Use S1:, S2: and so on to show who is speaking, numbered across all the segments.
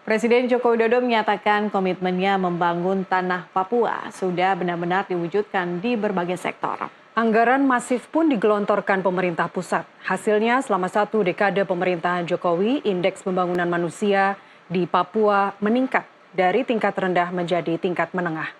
S1: Presiden Joko Widodo menyatakan komitmennya membangun tanah Papua sudah benar-benar diwujudkan di berbagai sektor.
S2: Anggaran masif pun digelontorkan pemerintah pusat. Hasilnya selama 1 dekade pemerintahan Jokowi, indeks pembangunan manusia di Papua meningkat dari tingkat rendah menjadi tingkat menengah.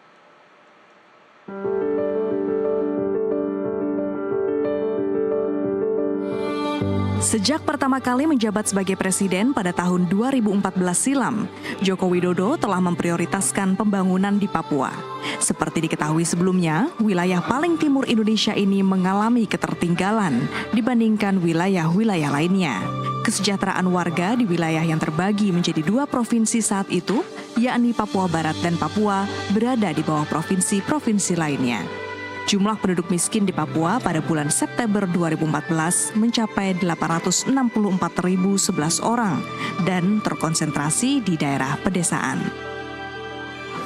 S3: Sejak pertama kali menjabat sebagai presiden pada tahun 2014 silam, Joko Widodo telah memprioritaskan pembangunan di Papua. Seperti diketahui sebelumnya, wilayah paling timur Indonesia ini mengalami ketertinggalan dibandingkan wilayah-wilayah lainnya. Kesejahteraan warga di wilayah yang terbagi menjadi 2 provinsi saat itu, yakni Papua Barat dan Papua, berada di bawah provinsi-provinsi lainnya. Jumlah penduduk miskin di Papua pada bulan September 2014 mencapai 864.011 orang dan terkonsentrasi di daerah pedesaan.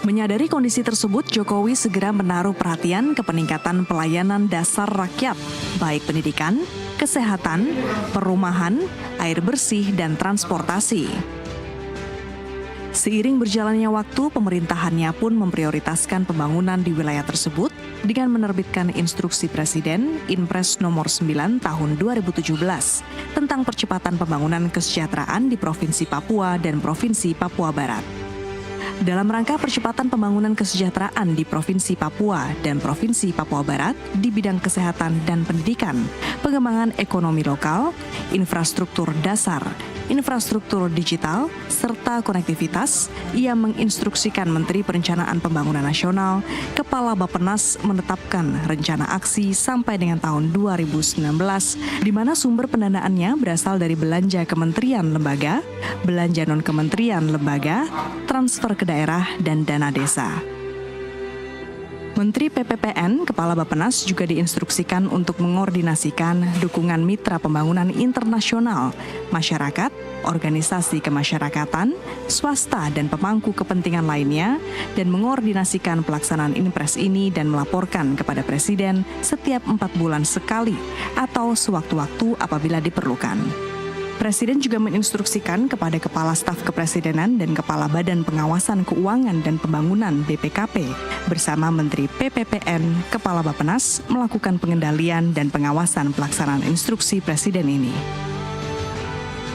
S3: Menyadari kondisi tersebut, Jokowi segera menaruh perhatian ke peningkatan pelayanan dasar rakyat, baik pendidikan, kesehatan, perumahan, air bersih, dan transportasi. Seiring berjalannya waktu, pemerintahannya pun memprioritaskan pembangunan di wilayah tersebut dengan menerbitkan instruksi Presiden Inpres nomor 9 tahun 2017 tentang percepatan pembangunan kesejahteraan di Provinsi Papua dan Provinsi Papua Barat. Dalam rangka percepatan pembangunan kesejahteraan di Provinsi Papua dan Provinsi Papua Barat di bidang kesehatan dan pendidikan, pengembangan ekonomi lokal, infrastruktur dasar, infrastruktur digital, serta konektivitas, ia menginstruksikan Menteri Perencanaan Pembangunan Nasional, Kepala Bappenas menetapkan rencana aksi sampai dengan tahun 2019, di mana sumber pendanaannya berasal dari belanja kementerian lembaga, belanja non-kementerian lembaga, transfer ke daerah, dan dana desa. Menteri PPPN, Kepala Bappenas juga diinstruksikan untuk mengordinasikan dukungan mitra pembangunan internasional, masyarakat, organisasi kemasyarakatan, swasta, dan pemangku kepentingan lainnya, dan mengordinasikan pelaksanaan Inpres ini dan melaporkan kepada Presiden setiap 4 bulan sekali atau sewaktu-waktu apabila diperlukan. Presiden juga menginstruksikan kepada Kepala Staf Kepresidenan dan Kepala Badan Pengawasan Keuangan dan Pembangunan BPKP bersama Menteri PPPN, Kepala Bappenas melakukan pengendalian dan pengawasan pelaksanaan instruksi Presiden ini.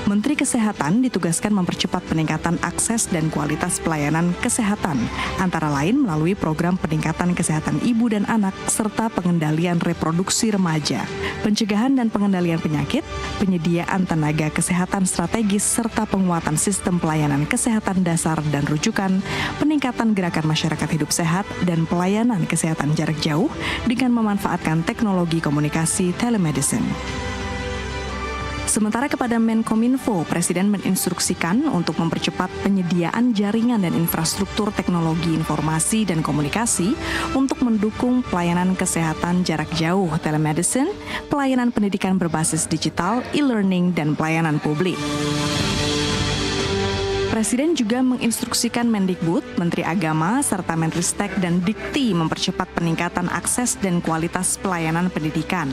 S3: Menteri Kesehatan ditugaskan mempercepat peningkatan akses dan kualitas pelayanan kesehatan, antara lain melalui program peningkatan kesehatan ibu dan anak, serta pengendalian reproduksi remaja, pencegahan dan pengendalian penyakit, penyediaan tenaga kesehatan strategis, serta penguatan sistem pelayanan kesehatan dasar dan rujukan, peningkatan gerakan masyarakat hidup sehat, dan pelayanan kesehatan jarak jauh dengan memanfaatkan teknologi komunikasi telemedicine. Sementara kepada Menkominfo, Presiden menginstruksikan untuk mempercepat penyediaan jaringan dan infrastruktur teknologi informasi dan komunikasi untuk mendukung pelayanan kesehatan jarak jauh telemedicine, pelayanan pendidikan berbasis digital, e-learning, dan pelayanan publik. Presiden juga menginstruksikan Mendikbud, Menteri Agama, serta Menristek dan Dikti mempercepat peningkatan akses dan kualitas pelayanan pendidikan.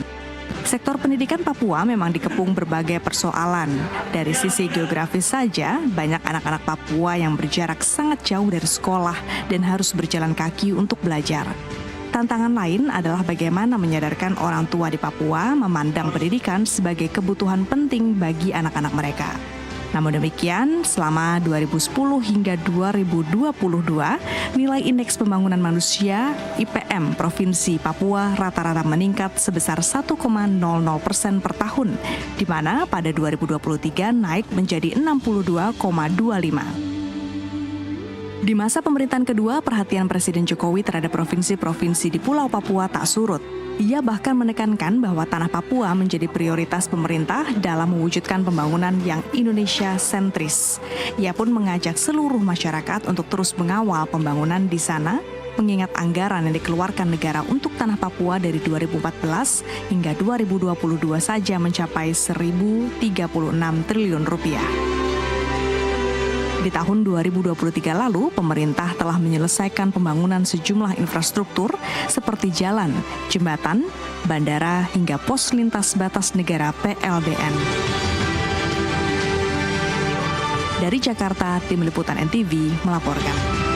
S3: Sektor pendidikan Papua memang dikepung berbagai persoalan. Dari sisi geografis saja, banyak anak-anak Papua yang berjarak sangat jauh dari sekolah dan harus berjalan kaki untuk belajar. Tantangan lain adalah bagaimana menyadarkan orang tua di Papua memandang pendidikan sebagai kebutuhan penting bagi anak-anak mereka. Namun demikian, selama 2010 hingga 2022, nilai Indeks Pembangunan Manusia (IPM) Provinsi Papua rata-rata meningkat sebesar 1,00% per tahun, di mana pada 2023 naik menjadi 62,25. Di masa pemerintahan kedua, perhatian Presiden Jokowi terhadap provinsi-provinsi di Pulau Papua tak surut. Ia bahkan menekankan bahwa tanah Papua menjadi prioritas pemerintah dalam mewujudkan pembangunan yang Indonesia sentris. Ia pun mengajak seluruh masyarakat untuk terus mengawal pembangunan di sana, mengingat anggaran yang dikeluarkan negara untuk tanah Papua dari 2014 hingga 2022 saja mencapai 1.036 triliun rupiah. Di tahun 2023 lalu, pemerintah telah menyelesaikan pembangunan sejumlah infrastruktur seperti jalan, jembatan, bandara, hingga pos lintas batas negara PLBN. Dari Jakarta, Tim Liputan NTV melaporkan.